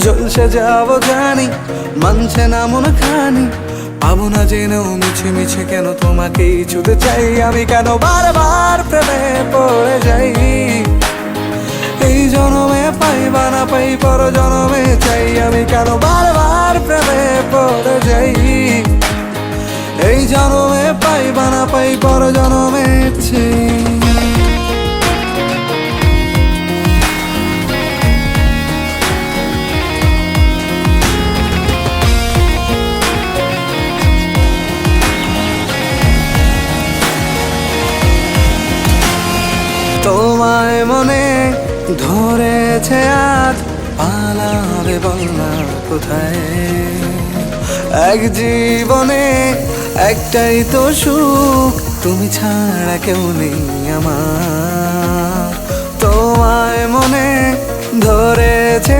জলসে যাবো জানি, মানছে না মন খানি। পাবো না জেনেও মিছে মিছে কেন তোমাকেই ছুতে চাই আমি, কেন বারবার প্রেমে পড়ে যাই। এই জনমে পাই বা না পাই পর জনমে চাই আমি, কেন বারবার প্রেমে পড়ে যাই। এই জনমে পাই বা না পাই পর জনমে চাই। তোমায় মনে ধরেছে আজ, পালাবে বলনা কোথায়। এক জীবনে একটাই তো সুখ, তুমি ছাড়া কেউ নেই আমার। তোমায় মনে ধরেছে